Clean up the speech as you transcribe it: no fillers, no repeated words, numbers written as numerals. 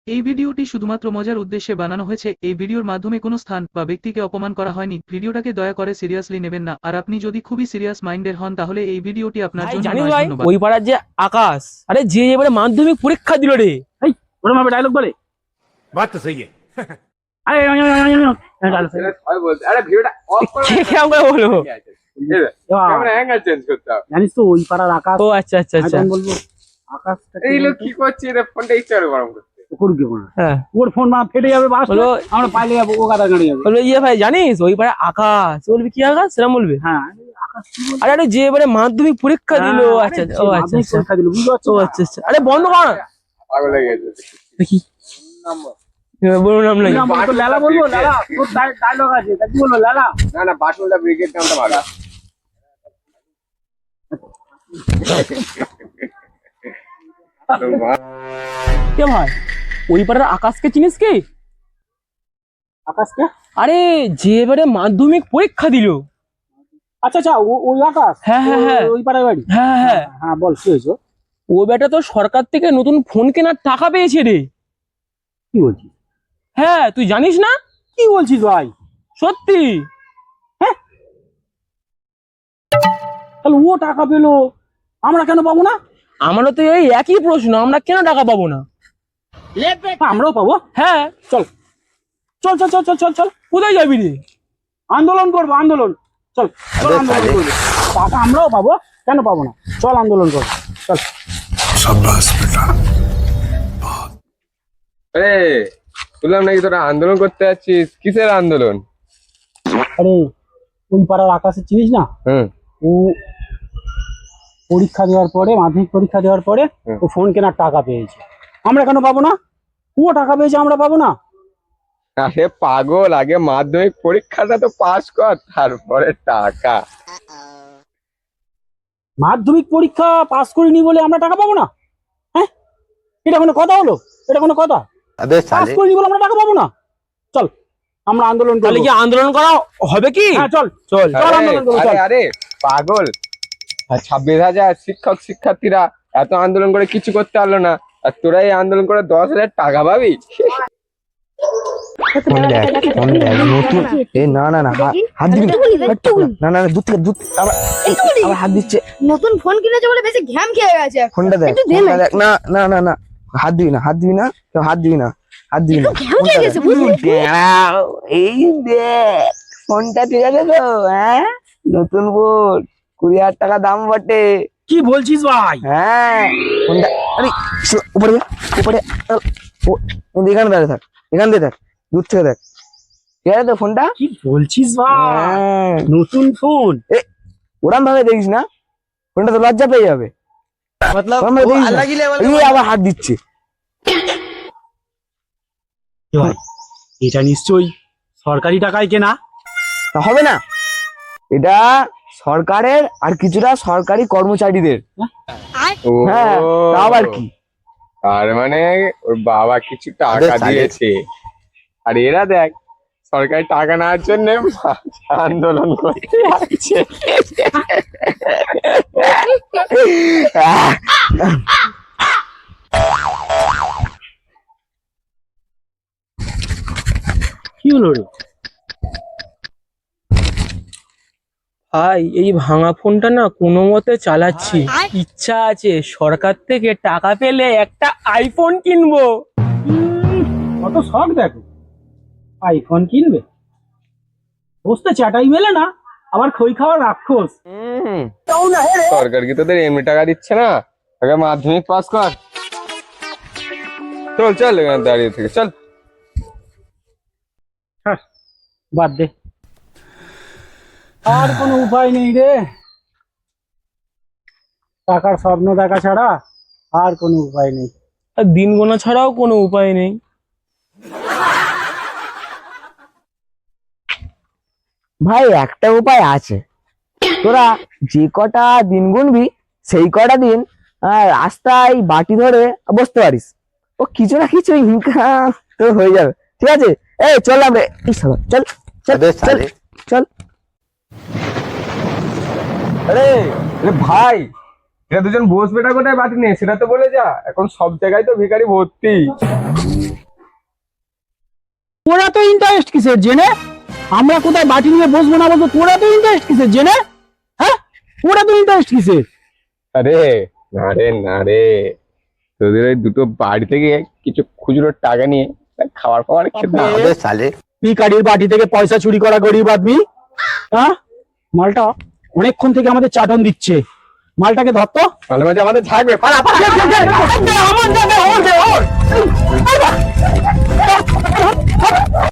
এই ভিডিওটি শুধুমাত্র মজার উদ্দেশ্যে বানানো হয়েছে। এই ভিডিওর মাধ্যমে কোনো স্থান বা ব্যক্তিকে অপমান করা হয়নি। ভিডিওটাকে দয়া করে সিরিয়াসলি নেবেন না। আর আপনি যদি খুবই সিরিয়াস মাইন্ডের হন তাহলে এই ভিডিওটি আপনার জন্য জানিস নয়। ভাই ধন্যবাদ। ওই পাড়ার যে আকাশ, আরে যে এবারে মাধ্যমিক পরীক্ষা দিল রে। এই ওরকম ভাবে ডায়লগ বলে बात तो सही है। আরে আরে ভিডিওটা অফ করে কে কেমন করে বলবো? ক্যামেরা অ্যাঙ্গেল চেঞ্জ করতে হবে। জানিস তো ওই পাড়ার আকাশ ও আচ্ছা আচ্ছা আমি আচ্ছা, তখন বলবো আকাশটা এই লোক কি করছে রে, ফোনটা ইচ্ছা করে গরম করতে। করুক কি না হ্যাঁ ওর ফোন মা ফেটে যাবে বাস বলো। আমরা পাইলে যাবো ও গাদা গাড়ি যাবে বলবে ইয়ে ভাই জানিস ওই পাড়ার আকাশ, বলবি কি আকাশ সেরকম বলবে। হ্যাঁ আকাশ কি বলে? আরে আরে যে এবারে মাধ্যমিক পরীক্ষা দিল, হ্যাঁ, আচ্ছা আরে ও যে আচ্ছা মাধ্যমিক আচ্ছা পরীক্ষা দিল বুঝতে পারছো ও না? আচ্ছা আচ্ছা, আরে বন্ধ কর না। পাগল হয়ে গেছে। দেখি বলুন নাম নাই। নাম বলতো, লালা বলবো লালা তোর ডায়লগ আছে তা কি বলবো লালা না না, বাসুলটা ব্রিগেড নামটা ভালো। কে ভাই ওই পাড়ার আকাশকে চিনিস কি? আকাশকে আরে যে এবারে মাধ্যমিক পরীক্ষা দিল। আচ্ছা আচ্ছা ওই আকাশ হ্যাঁ, হ্যাঁ, হ্যাঁ। ওই পাড়ার বাড়ি হ্যাঁ হ্যাঁ, হ্যাঁ বল কি হয়েছে ও বেটা তো সরকার থেকে নতুন ফোন কেনার টাকা পেয়েছে রে। কি বলছিস হ্যাঁ তুই জানিস না? কি বলছিস ভাই সত্যি। তাহলে ও টাকা পেলো আমরা কেন পাবো না? আমারও তো এই একই প্রশ্ন, আমরা কেন টাকা পাবো না? আমরাও পাবো হ্যাঁ চল চল চল চল চল চল চল কোথায় যাবি রে? আন্দোলন করবো আন্দোলন চল চল আন্দোলন করবো টাকা আমরাও পাবো কেন পাবো না চল আন্দোলন করবো চল शाबाश बेटा। আরে শুনলাম নাকি তোরা আন্দোলন করতে যাচ্ছিস, কিসের আন্দোলন? আরে ওই পাড়ার আকাশে চিনিস না হুম, ও পরীক্ষা দেওয়ার পরে মাধ্যমিক পরীক্ষা দেওয়ার পরে হুম। ও ফোন কেনার টাকা পেয়েছে আমরা কেন পাবো না? ও টাকা পেয়েছে আমরা পাবো না? আরে পাগল, আগে মাধ্যমিক পরীক্ষাটা তো পাস কর, তারপরে টাকা। মাধ্যমিক পরীক্ষা পাস করিনি বলে আমরা টাকা পাবো না? হ্যাঁ এটা কোনো কথা হলো? এটা কোনো কথা? পাস করিনি বলে আমরা টাকা পাবো না? চল আমরা আন্দোলন তাহলে করবো কি আন্দোলন করা হবে কি? হ্যাঁ চল চল চল আরে, আন্দোলন করবো চল আরে আরে পাগল, 26,000 শিক্ষক শিক্ষার্থীরা এত আন্দোলন করে কিছু করতে পারলো না, আর তোরা এই আন্দোলন করে 10,000 টাকা পাবি? ফোন দেখ নতুন না না না হাত দিবি না না না দূর থেকে আবার হাত দিচ্ছে নতুন ফোন কিনেছে বলে বেশি ঘ্যাম খেয়ে গেছে। ফোনটা দেখ একটু দে না। ফোনটা দেখ না না না না হাত দিবি না হাত দিবি না কেউ হাত দিবি না হাত দিবি না একটু ঘ্যাম খেয়ে গেছে বুঝলি? দাঁড়াও, এই দেখ ফোনটা ঠিক আছে তো হ্যাঁ নতুন ফোন 20,000 টাকা দাম বটে কি বলছিস ভাই? হ্যাঁ ফোনটা আরে উপরে উপরে এখানে দাঁড়িয়ে থাক এখান দিয়ে দেখ দূর থেকে দেখ ঠিক আছে তো ফোনটা কি বলছিস ভাই? হ্যাঁ নতুন ফোন ওরম ভাবে দেখিস না ফোনটা তো লজ্জা পেয়ে যাবে ওরম ভাবে দেখিস না। এই আবার হাত দিচ্ছে ভাই এটা নিশ্চয়ই সরকারি টাকায় কেনা। তা হবে না এটা সরকারের আর কিছুটা সরকারি কর্মচারীদের ও, হ্যাঁ তা আবার কি তার মানে ওর বাবা কিছু টাকা দিয়েছে, আর এরা দেখ সরকারি টাকা নেওয়ার জন্য আন্দোলন করতে যাচ্ছে। কি হলো রে? ভাই এই ভাঙা ফোনটা না কোনো মতে চালাচ্ছি, ইচ্ছা আছে সরকার থেকে টাকা পেলে একটা আইফোন কিনবো। কত শখ দেখো আইফোন কিনবে, বসতে চাটাই মেলে না আবার খই খাওয়ার রাক্ষস। সরকার কি তোদের এমনি টাকা দিচ্ছে না? আগে মাধ্যমিক পাস কর, চল চল এখানে দাঁড়িয়ে থেকে চল। বাদ দে, আর কোনো উপায় নেই রে, টাকার স্বপ্ন দেখা ছাড়া আর কোনো উপায় নেই। আর দিন গোনা ছাড়াও কোনো উপায় নেই। ভাই একটা উপায় আছে তোরা যে কটা দিন গুনবি সেই কটা দিন রাস্তায় বাটি ধরে বসতে পারিস ও কিছু না কিছু ইনকাম তোর হয়ে যাবে ঠিক আছে এই চল আমরা চল চল চল চল আরে আরে ভাই, এরা দুজন বসবে না কোথায় বাটি নেই সেটা তো বলে যা, এখন সব জায়গায় তো ভিখারি ভর্তি। তোরা তো ইন্টারেস্ট কিসের জেনে? আমরা কোথায় বাটি নিয়ে বসবো না বলবো, তোরা তো ইন্টারেস্ট কিসের জেনে? হ্যাঁ, তোরা তো ইন্টারেস্ট কিসের? আরে না রে, তোদের ওই দুটো বাড়ি থেকে কিছু খুচরো টাকা নিয়ে খাবার খাবার খেতে হবে। ভিখারির বাটি থেকে পয়সা চুরি করা গরিব আদমি। হ্যাঁ, মালটা অনেকক্ষণ থেকে আমাদের চাটন দিচ্ছে, মালটাকে ধরতো। মাঝে মাঝে আমাদের থাকবে, পালা পালা।